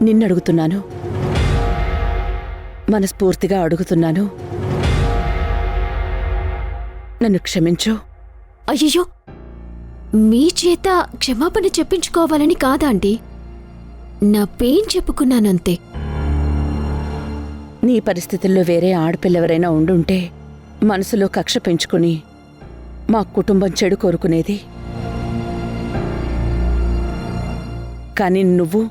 నిన్నడుగుతున్నాను, మనస్ఫూర్తిగా అడుగుతున్నాను, నన్ను క్షమించు. అయ్యో, మీ చేత క్షమాపణ చెప్పించుకోవాలని కాదా అండి, నా పెయిన్ చెప్పుకున్నానంతే. నీ పరిస్థితుల్లో వేరే ఆడపిల్లెవరైనా ఉండుంటే మనసులో కక్ష పెంచుకుని మా కుటుంబం చెడు కోరుకునేది. కాని నువ్వు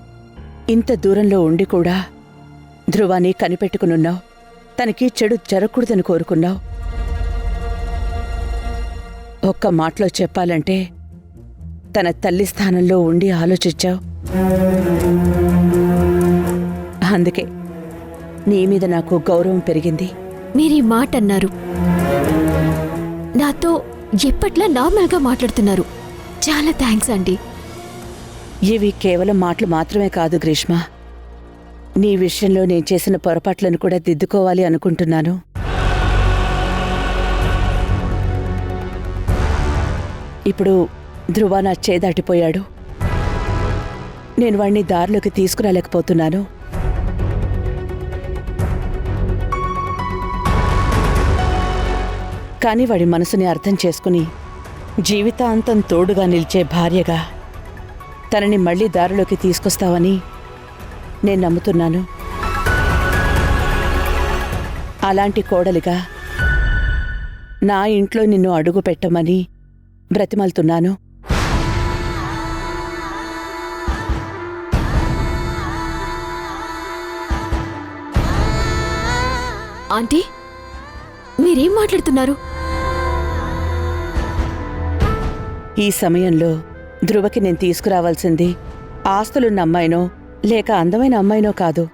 ఇంత దూరంలో ఉండి కూడా ధ్రువాని కనిపెట్టుకునున్నావు. తనకి చెడు జరగకూడదని కోరుకున్నావు. ఒక్క మాటలో చెప్పాలంటే తన తల్లి స్థానంలో ఉండి ఆలోచించావు. అందుకే నీ మీద నాకు గౌరవం పెరిగింది. మీరీ మాట అన్నారు, నాతో ఎప్పట్లా నార్మల్గా మాట్లాడుతున్నారు. చాలా థ్యాంక్స్ అండి. ఇవి కేవలం మాటలు మాత్రమే కాదు గ్రీష్మ, నీ విషయంలో నేను చేసిన పొరపాట్లను కూడా దిద్దుకోవాలి అనుకుంటున్నాను. ఇప్పుడు ధ్రువ నా చేదాటిపోయాడు. నేను వాణ్ణి దారిలోకి తీసుకురాలేకపోతున్నాను. కానీ వాడి మనసుని అర్థం చేసుకుని జీవితాంతం తోడుగా నిలిచే భార్యగా తనని మళ్లీ దారిలోకి తీసుకొస్తావని నేను నమ్ముతున్నాను. అలాంటి కోడలిగా నా ఇంట్లో నిన్ను అడుగు పెట్టమని బ్రతిమాలుతున్నాను. ఆంటీ, మీరేం మాట్లాడుతున్నారు? ఈ సమయంలో ధ్రువకి నేను తీసుకురావాల్సింది ఆస్తులున్న అమ్మాయినో లేక అందమైన అమ్మాయినో కాదు,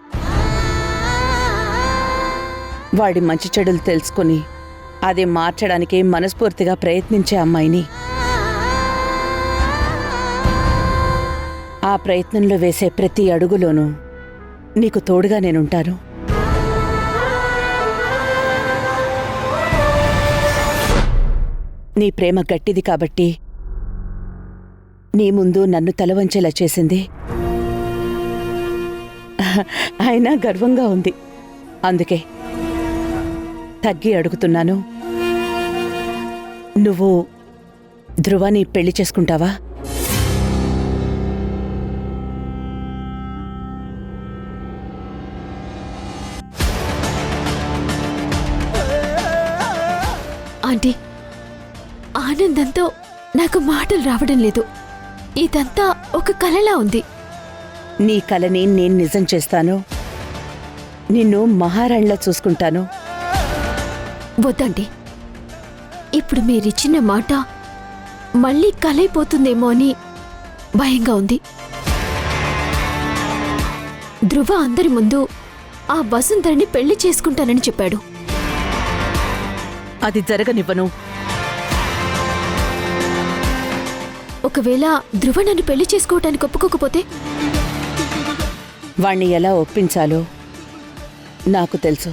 వాడి మంచి చెడులు తెలుసుకుని అది మార్చడానికి మనస్ఫూర్తిగా ప్రయత్నించే అమ్మాయిని. ఆ ప్రయత్నంలో వేసే ప్రతి అడుగులోనూ నీకు తోడుగా నేనుంటాను. నీ ప్రేమ గట్టిది కాబట్టి నీ ముందు నన్ను తలవంచేలా చేసింది. అయినా గర్వంగా ఉంది. అందుకే తగ్గి అడుగుతున్నాను, నువ్వు ధ్రువాని పెళ్లి చేసుకుంటావా? ఆంటీ, ఆనందంతో నాకు మాటలు రావడం లేదు. ఇదంతా ఒక కలలా ఉంది. నీ కలని నేను నిజం చేస్తాను. నిన్ను మహారాణిలా చూసుకుంటాను. వద్దండి, ఇప్పుడు మీరిచ్చిన మాట మళ్ళీ కలైపోతుందేమో అని భయంగా ఉంది. ధ్రువ అందరి ముందు ఆ వసుంధరని పెళ్లి చేసుకుంటానని చెప్పాడు. అది జరగనివ్వను. ఒకవేళ ధ్రువ నన్ను పెళ్లి చేసుకోవటానికి ఒప్పుకోకపోతే? వాణ్ణి ఎలా ఒప్పించాలో నాకు తెలుసు.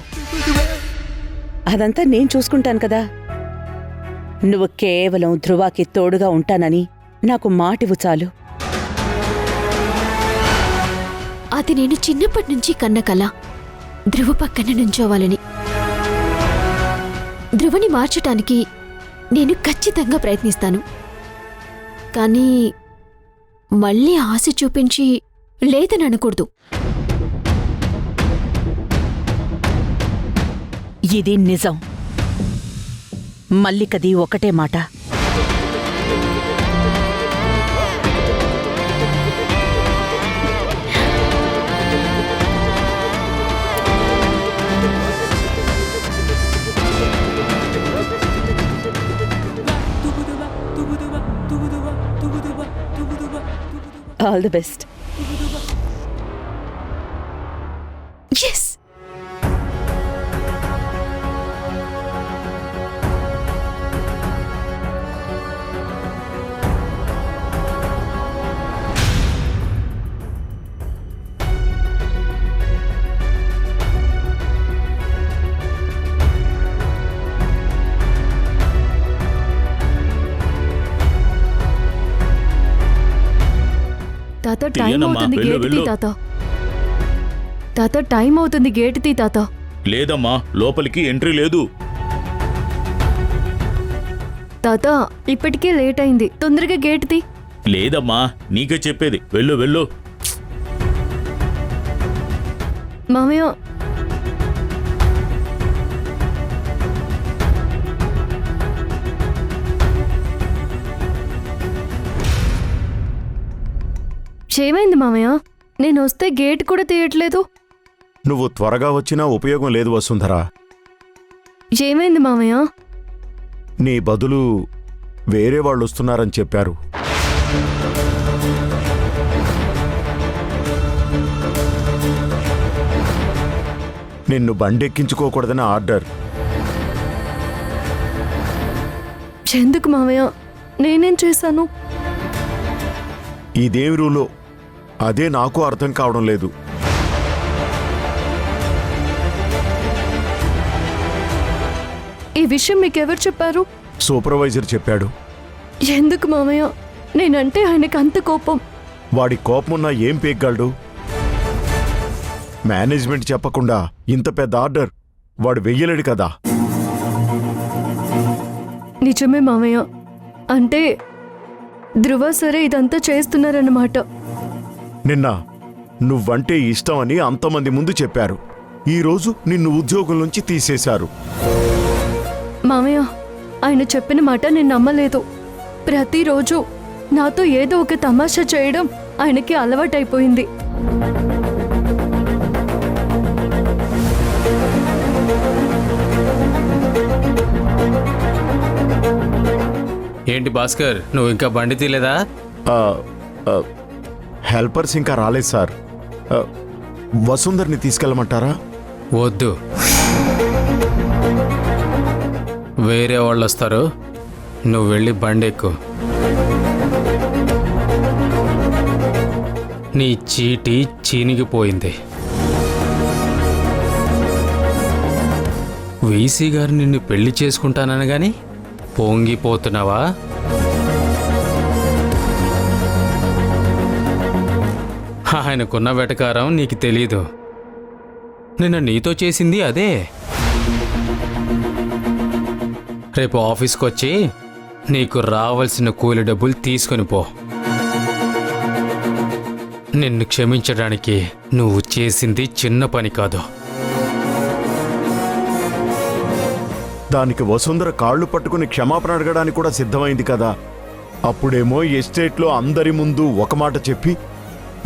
అదంతా నేను చూసుకుంటాను కదా. నువ్వు కేవలం ధ్రువాకి తోడుగా ఉంటానని నాకు మాటివ్వు చాలు. అది నేను చిన్నప్పటి నుంచి కన్న కల, ధ్రువ పక్కన నుంచోవాలని. ధ్రువని మార్చటానికి నేను ఖచ్చితంగా ప్రయత్నిస్తాను. కానీ మళ్ళీ ఆశ చూపించి లేదని అనకూడదు. ఇది నిజం. మల్లికది ఒకటే మాట. All the best. ఎస్. తాత టైం తీయనమ్మా, అవుతుంది, వెళ్ళు, గేట్ తీ వెళ్ళు. తాత. తాత టైం అవుతుంది, గేట్ తీ తాత. లేదమ్మా, లోపలికి ఎంట్రీ లేదు. తాత ఇప్పటికే లేట్ అయింది, తొందరగా గేట్ తీ. లేదమ్మా, నీకే చెప్పేది, వెళ్ళు వెళ్ళు. మామయ్య ఏమైంది మామయ్య? నేను వస్తే గేట్ కూడా తీయట్లేదు. నువ్వు త్వరగా వచ్చినా ఉపయోగం లేదు వసుంధరా. ఏమైంది మామయ్య? నీ బదులు వేరే వాళ్ళు వస్తున్నారని చెప్పారు. నిన్ను బండెక్కించుకోకూడదని ఆర్డర్. ఎందుకు మామయ్య? నేనేం చేశాను? ఈ దేవిరులో అదే నాకు అర్థం కావడం లేదు. ఈ విషయం మీకెవరు చెప్పారు? సూపర్వైజర్ చెప్పాడు. ఎందుకు మామయ్య? నేనంటే ఆయనకు అంత కోపం. వాడి కోపమున్నా ఏం పీక్గాడు? మేనేజ్మెంట్ చెప్పకుండా ఇంత పెద్ద ఆర్డర్ వాడు వెయ్యలేడు కదా. నిజమే మామయ్య. అంటే ధ్రువ సరే ఇదంతా చేస్తున్నారన్నమాట. నిన్న నువ్వంటే ఇష్టం అని అంతమంది ముందు చెప్పారు. ఈరోజు నిన్ను ఉద్యోగం నుంచి తీసేశారు. మామయ్య, ఆయన చెప్పిన మాట నేను నమ్మలేదు. ప్రతిరోజు నాతో ఏదో ఒక తమాషా చేయడం ఆయనకి అలవాటైపోయింది. ఏంటి భాస్కర్, నువ్వు ఇంకా బండి తీలేదా? హెల్పర్స్ ఇంకా రాలేదు సార్. వసుంధర్ని తీసుకెళ్ళమంటారా? వద్దు, వేరే వాళ్ళు వస్తారు, నువ్వు వెళ్ళి బండి ఎక్కు. నీ చీటీ చీనిగిపోయింది. వీసీ గారు నిన్ను పెళ్లి చేసుకుంటానని గాని పొంగిపోతున్నావా? ఆయనకున్న వెటకారం నీకు తెలీదు. నిన్న నీతో చేసింది అదే. రేపు ఆఫీస్కి వచ్చి నీకు రావాల్సిన కూలి డబ్బులు తీసుకొని పో. నిన్ను క్షమించడానికి నువ్వు చేసింది చిన్న పని కాదు. దానికి వసుంధర కాళ్ళు పట్టుకుని క్షమాపణ అడగడానికి కూడా సిద్ధమైంది కదా. అప్పుడేమో ఎస్టేట్లో అందరి ముందు ఒక మాట చెప్పి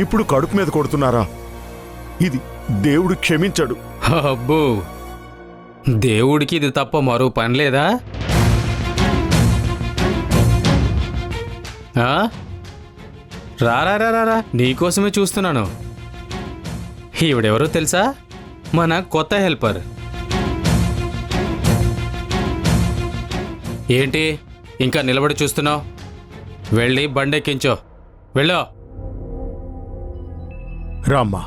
ఇప్పుడు కడుపు మీద కొడుతున్నారా? ఇది దేవుడు క్షమించడు. అబ్బో, దేవుడికి ఇది తప్ప మరో పని లేదా? రారా, నీకోసమే చూస్తున్నాను. ఈవిడెవరో తెలుసా? మన కొత్త హెల్పర్. ఏంటి ఇంకా నిలబడి చూస్తున్నావు? వెళ్ళి బండెక్కించో, వెళ్ళో. రామ్మా.